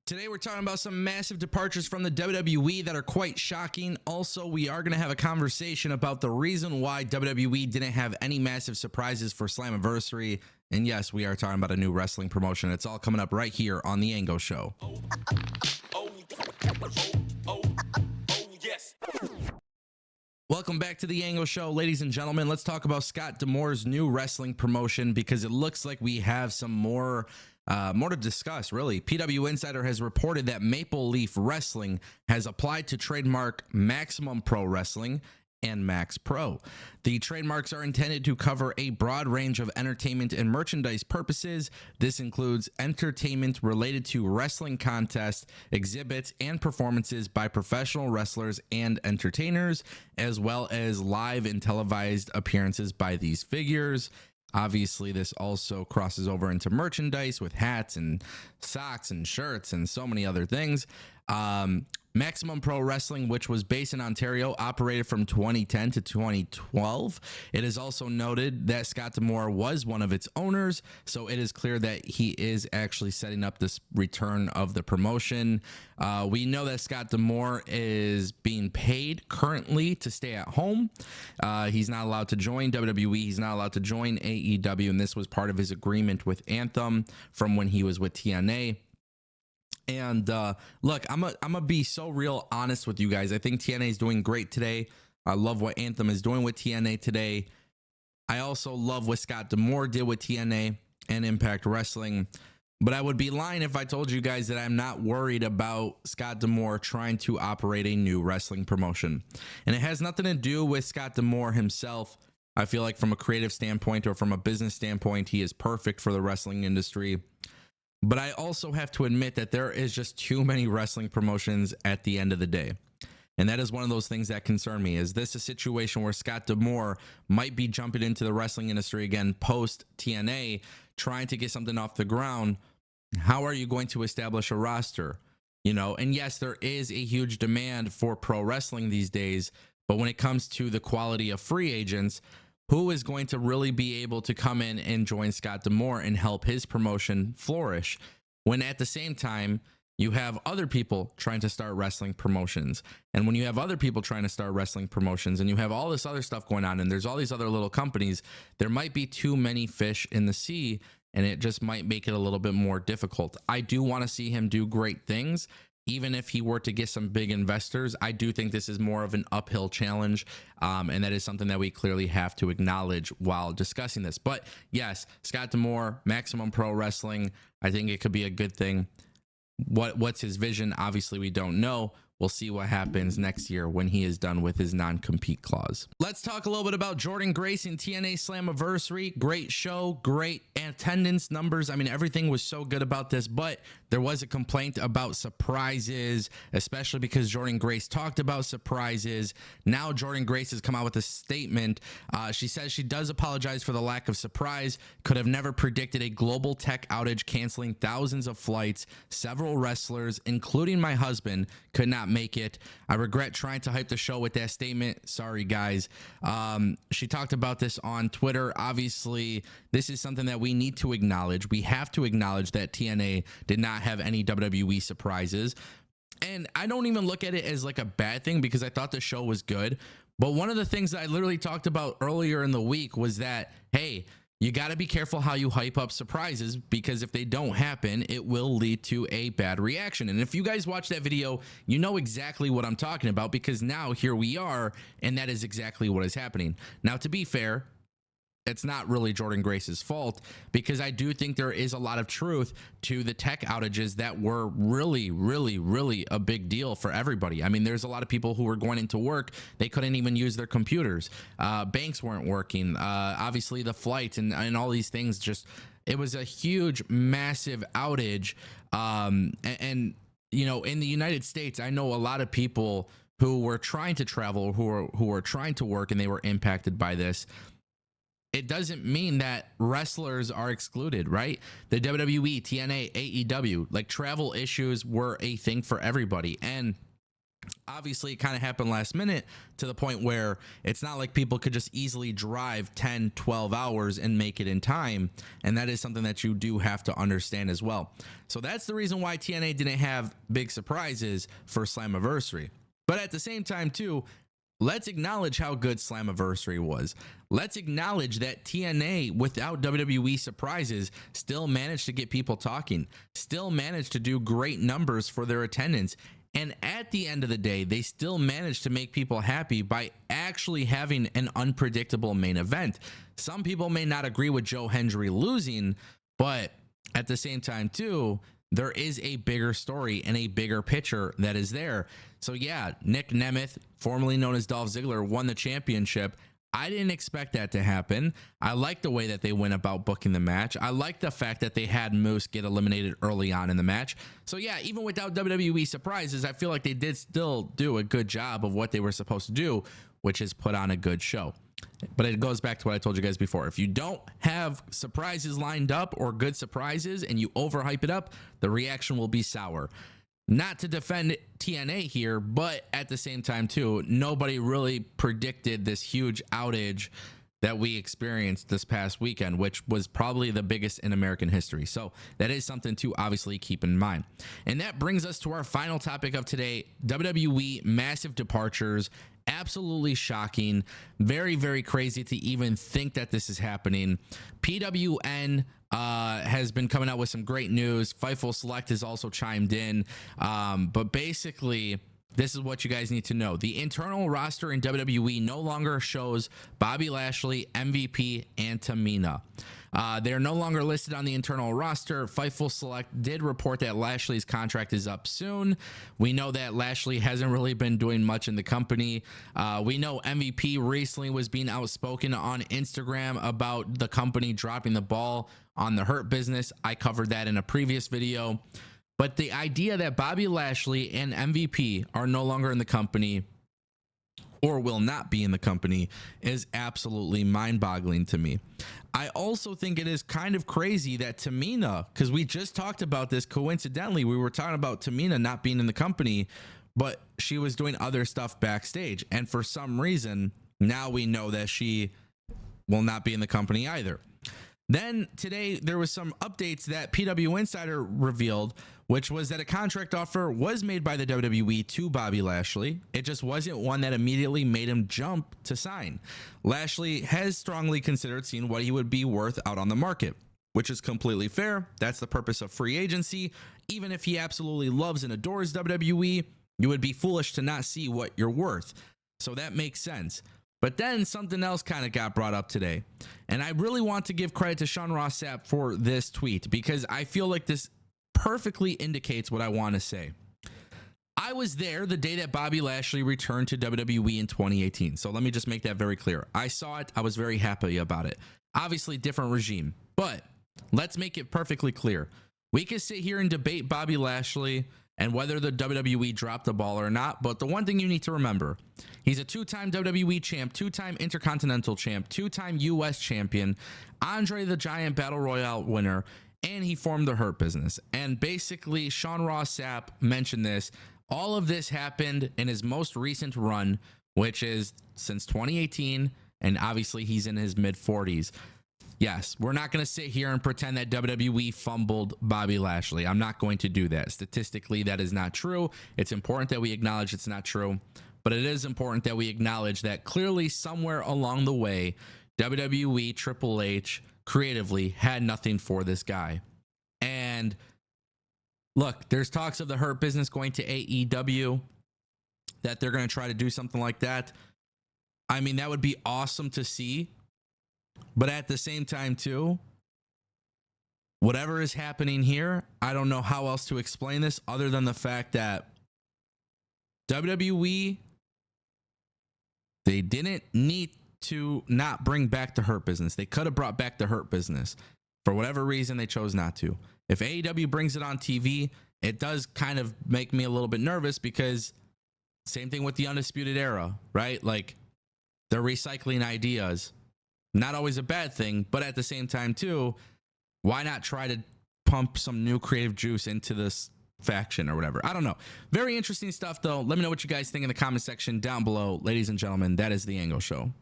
Today we're talking about some massive departures from the WWE that are quite shocking. Also, we are going to have a conversation about the reason why WWE didn't have any massive surprises for Slammiversary. And yes, we are talking about a new wrestling promotion. It's all coming up right here on the Ango Show. Yes. Welcome back to the Ango Show, ladies and gentlemen. Let's talk about Scott D'Amore's new wrestling promotion because it looks like we have some more to discuss, really. PW Insider has reported that Maple Leaf Wrestling has applied to trademark Maximum Pro Wrestling and Max Pro. The trademarks are intended to cover a broad range of entertainment and merchandise purposes. This includes entertainment related to wrestling contests, exhibits, and performances by professional wrestlers and entertainers, as well as live and televised appearances by these figures. Obviously, this also crosses over into merchandise with hats and socks and shirts and so many other things. Maximum Pro Wrestling, which was based in Ontario, operated from 2010 to 2012. It is also noted that Scott D'Amore was one of its owners, so it is clear that he is actually setting up this return of the promotion. We know that Scott D'Amore is being paid currently to stay at home. He's not allowed to join WWE. He's not allowed to join AEW, and this was part of his agreement with Anthem from when he was with TNA. And look, I'm gonna be so real honest with you guys. I think TNA is doing great today. I love what Anthem is doing with TNA today. I also love what Scott D'Amore did with TNA and Impact Wrestling. But I would be lying if I told you guys that I'm not worried about Scott D'Amore trying to operate a new wrestling promotion. And it has nothing to do with Scott D'Amore himself. I feel like from a creative standpoint or from a business standpoint, he is perfect for the wrestling industry. But I also have to admit that there is just too many wrestling promotions at the end of the day. And that is one of those things that concern me. Is this a situation where Scott D'Amore might be jumping into the wrestling industry again post TNA, trying to get something off the ground? How are you going to establish a roster? You know, and yes, there is a huge demand for pro wrestling these days. But when it comes to the quality of free agents, who is going to really be able to come in and join Scott D'Amore and help his promotion flourish when at the same time you have other people trying to start wrestling promotions? And when you have other people trying to start wrestling promotions and you have all this other stuff going on and there's all these other little companies, there might be too many fish in the sea and it just might make it a little bit more difficult. I do want to see him do great things. Even if he were to get some big investors, I do think this is more of an uphill challenge. And that is something that we clearly have to acknowledge while discussing this. But yes, Scott D'Amore, Maximum Pro Wrestling, I think it could be a good thing. What's his vision? Obviously, we don't know. We'll see what happens next year when he is done with his non-compete clause. Let's talk a little bit about Jordynne Grace and TNA Slammiversary. Great show, great attendance numbers. I mean, everything was so good about this, but there was a complaint about surprises, especially because Jordynne Grace talked about surprises. Now Jordynne Grace has come out with a statement. She says she does apologize for the lack of surprise. Could have never predicted a global tech outage canceling thousands of flights. Several wrestlers, including my husband, could not make it. I regret trying to hype the show with that statement. Sorry, guys. She talked about this on Twitter. Obviously, this is something that we need to acknowledge. We have to acknowledge that TNA did not have any WWE surprises. And I don't even look at it as like a bad thing because I thought the show was good. But one of the things that I literally talked about earlier in the week was that, hey, you got to be careful how you hype up surprises because if they don't happen, it will lead to a bad reaction. And if you guys watch that video, you know exactly what I'm talking about because now here we are, and that is exactly what is happening. Now, to be fair, it's not really Jordynne Grace's fault because I do think there is a lot of truth to the tech outages that were really, really, really a big deal for everybody. I mean, there's a lot of people who were going into work. They couldn't even use their computers. Banks weren't working. Obviously, the flights and all these things just, it was a huge, massive outage. And, you know, in the United States, I know a lot of people who were trying to travel, who were trying to work, and they were impacted by this. It doesn't mean that wrestlers are excluded, right? The WWE, TNA, AEW, like travel issues were a thing for everybody. And obviously it kind of happened last minute to the point where it's not like people could just easily drive 10, 12 hours and make it in time. And that is something that you do have to understand as well. So that's the reason why TNA didn't have big surprises for Slammiversary. But at the same time, too, let's acknowledge how good Slammiversary was. Let's acknowledge that TNA, without WWE surprises, still managed to get people talking, still managed to do great numbers for their attendance. And at the end of the day, they still managed to make people happy by actually having an unpredictable main event. Some people may not agree with Joe Hendry losing, but at the same time, too, there is a bigger story and a bigger picture that is there. So yeah, Nick Nemeth, formerly known as Dolph Ziggler, won the championship. I didn't expect that to happen. I like the way that they went about booking the match. I like the fact that they had Moose get eliminated early on in the match. So yeah, even without WWE surprises, I feel like they did still do a good job of what they were supposed to do, which is put on a good show. But it goes back to what I told you guys before. If you don't have surprises lined up or good surprises and you overhype it up, the reaction will be sour. Not to defend TNA here, but at the same time, too, nobody really predicted this huge outage that we experienced this past weekend, which was probably the biggest in American history. So that is something to obviously keep in mind. And that brings us to our final topic of today, WWE massive departures. Absolutely shocking. Very, very crazy to even think that this is happening. PWN has been coming out with some great news. Fightful Select has also chimed in. But basically, this is what you guys need to know. The internal roster in WWE no longer shows Bobby Lashley, MVP, and Tamina. They're no longer listed on the internal roster. Fightful Select did report that Lashley's contract is up soon. We know that Lashley hasn't really been doing much in the company. We know MVP recently was being outspoken on Instagram about the company dropping the ball on the Hurt Business. I covered that in a previous video. But the idea that Bobby Lashley and MVP are no longer in the company or will not be in the company is absolutely mind-boggling to me. I also think it is kind of crazy that Tamina, because we just talked about this coincidentally, we were talking about Tamina not being in the company, but she was doing other stuff backstage. And for some reason, now we know that she will not be in the company either. Then today, there was some updates that PW Insider revealed, which was that a contract offer was made by the WWE to Bobby Lashley. It just wasn't one that immediately made him jump to sign. Lashley has strongly considered seeing what he would be worth out on the market, which is completely fair. That's the purpose of free agency. Even if he absolutely loves and adores WWE, you would be foolish to not see what you're worth. So that makes sense. But then something else kind of got brought up today. And I really want to give credit to Sean Ross Sapp for this tweet because I feel like this perfectly indicates what I want to say. I was there the day that Bobby Lashley returned to WWE in 2018. So let me just make that very clear. I saw it. I was very happy about it. Obviously, different regime. But let's make it perfectly clear. We can sit here and debate Bobby Lashley and whether the WWE dropped the ball or not. But the one thing you need to remember, he's a two-time WWE champ, two-time Intercontinental champ, two-time US champion, Andre the Giant Battle Royale winner, and he formed the Hurt Business. And basically, Sean Ross Sapp mentioned this. All of this happened in his most recent run, which is since 2018, and obviously he's in his mid-40s. Yes, we're not going to sit here and pretend that WWE fumbled Bobby Lashley. I'm not going to do that. Statistically, that is not true. It's important that we acknowledge it's not true, but it is important that we acknowledge that clearly somewhere along the way, WWE, Triple H, creatively had nothing for this guy. And look, there's talks of the Hurt Business going to AEW, that they're going to try to do something like that. I mean, that would be awesome to see. But at the same time, too, whatever is happening here, I don't know how else to explain this other than the fact that WWE, they didn't need to not bring back the Hurt Business. They could have brought back the Hurt Business. For whatever reason, they chose not to. If AEW brings it on TV, it does kind of make me a little bit nervous because same thing with the Undisputed Era, right? Like, they're recycling ideas. Not always a bad thing, but at the same time, too, why not try to pump some new creative juice into this faction or whatever. I don't know. Very interesting stuff, though. Let me know what you guys think in the comment section down below. Ladies and gentlemen, that is the Ango Show.